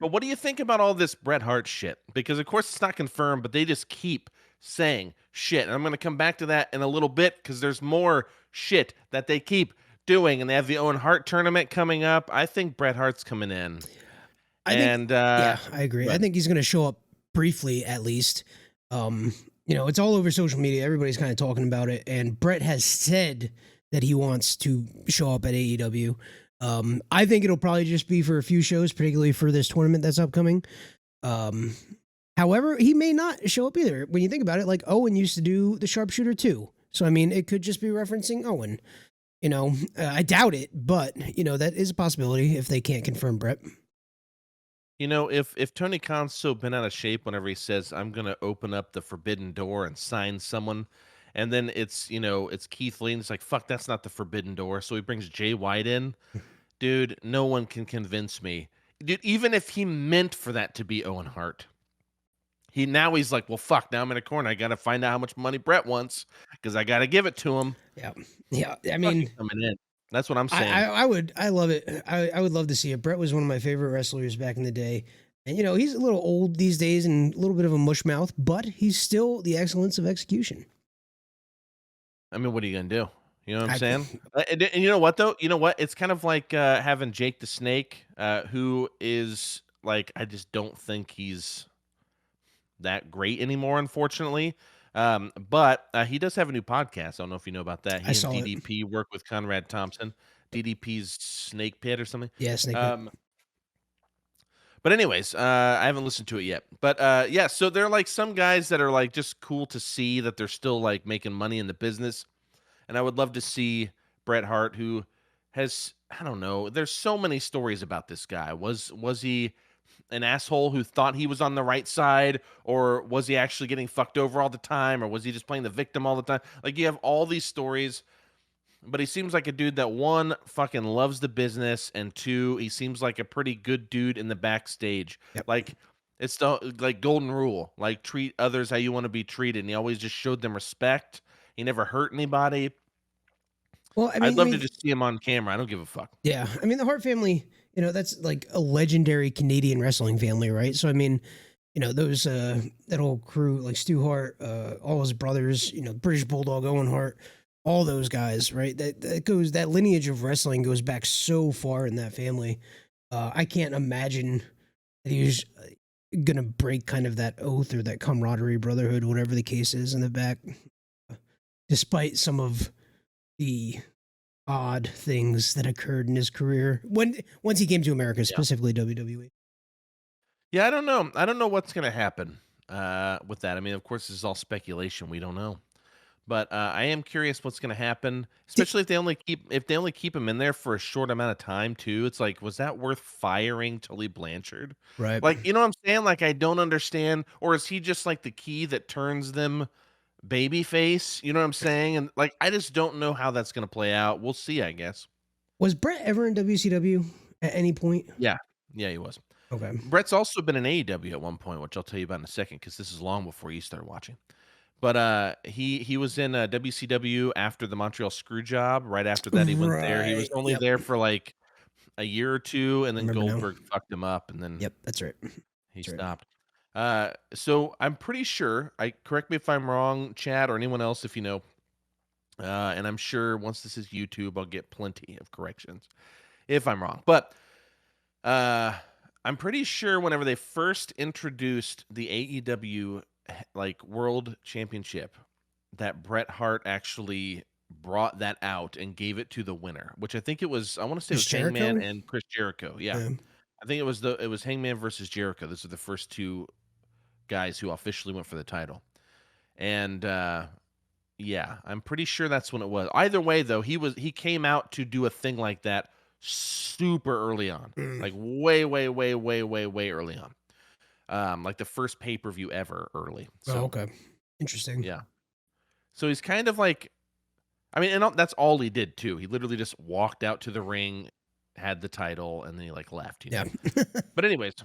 But what do you think about all this Bret Hart shit? Because of course it's not confirmed, but they just keep saying shit. And I'm going to come back to that in a little bit because there's more shit that they keep doing. And they have the Owen Hart tournament coming up. I think Bret Hart's coming in. I think, And yeah, I agree. I good. think he's going to show up briefly at least. Um, it's all over social media. Everybody's kind of talking about it, and Brett has said that he wants to show up at AEW. I think it'll probably just be for a few shows, particularly for this tournament that's upcoming. Um, However, he may not show up either. When you think about it, like Owen used to do the sharpshooter too. So I mean, it could just be referencing Owen. I doubt it, but that is a possibility if they can't confirm Brett. If Tony Khan's so bent out of shape whenever he says, "I'm gonna open up the forbidden door and sign someone," and then it's Keith Lee, and it's like, "Fuck, that's not the forbidden door." So he brings Jay White in. Dude, no one can convince me. Dude, even if he meant for that to be Owen Hart, he's like, "Well, fuck, now I'm in a corner. I gotta find out how much money Brett wants because I gotta give it to him." Yeah, yeah. I Fucking mean, coming in. That's what I'm I, saying. I, I would, I love it. I would love to see it. Brett was one of my favorite wrestlers back in the day, and he's a little old these days and a little bit of a mush mouth, but he's still the excellence of execution. I mean, what are you gonna do? You know what I'm I, saying? And you know what though? You know what? It's kind of like having Jake the Snake, who is like, I just don't think he's that great anymore, unfortunately. But he does have a new podcast. I don't know if you know about that. I He and saw it. DDP work with Conrad Thompson. DDP's Snake Pit or something. Yeah, Snake Pit. Um, but anyways, I haven't listened to it yet. But yeah, so there are like some guys that are like just cool to see that they're still like making money in the business. And I would love to see Bret Hart, who has, I don't know, there's so many stories about this guy. Was he an asshole who thought he was on the right side, or was he actually getting fucked over all the time, or was he just playing the victim all the time? Like, you have all these stories, but he seems like a dude that, one, fucking loves the business, and two, he seems like a pretty good dude in the backstage. Yep. Like, it's the like golden rule, like treat others how you want to be treated, and he always just showed them respect. He never hurt anybody. Well, I'd love to just see him on camera. I don't give a fuck. yeah. I mean, the Hart family. That's like a legendary Canadian wrestling family, right? So I mean, those that whole crew, like Stu Hart, all his brothers, British Bulldog, Owen Hart, all those guys, right? That lineage of wrestling goes back so far in that family. I can't imagine that he was gonna break kind of that oath or that camaraderie, brotherhood, whatever the case is in the back, despite some of the odd things that occurred in his career once he came to America, Yeah. specifically WWE. Yeah, I don't know. I don't know what's gonna happen with that. I mean, of course, this is all speculation. We don't know. But I am curious what's gonna happen, Did, especially if they only keep him in there for a short amount of time too. It's like, was that worth firing Tully Blanchard? right. Like, you know what I'm saying? Like, I don't understand. Or is he just like the key that turns them babyface? You know what I'm saying? And like, I just don't know how that's gonna play out. We'll see, I guess. Was Brett ever in WCW at any point? Yeah. Yeah, he was. Okay. Brett's also been in AEW at one point, which I'll tell you about in a second because this is long before you start watching. But he was in WCW after the Montreal Screwjob. Right after that, he went there. He was Right. only Yep. there for like a year or two, and I then remember now. Goldberg fucked him up, and then Yep. That's right. he That's right. stopped. So I'm pretty sure. I correct me if I'm wrong, Chad, or anyone else if you know. And I'm sure once this is YouTube, I'll get plenty of corrections if I'm wrong. But uh, I'm pretty sure whenever they first introduced the AEW like World Championship, that Bret Hart actually brought that out and gave it to the winner, which I think it was. I want to say it Chris was Hangman Jericho. and Chris Jericho. Yeah, Yeah. I think it was Hangman versus Jericho. Those are the first two guys who officially went for the title, and yeah, I'm pretty sure that's when it was. Either way, though, he came out to do a thing like that super early on, Mm. like way, way, way, way, way, way early on. Like the first pay-per-view ever early. Oh, So okay. Interesting. yeah. So he's kind of like, I mean, and that's all he did too. He literally just walked out to the ring, had the title, and then he like left, Yeah. But anyways,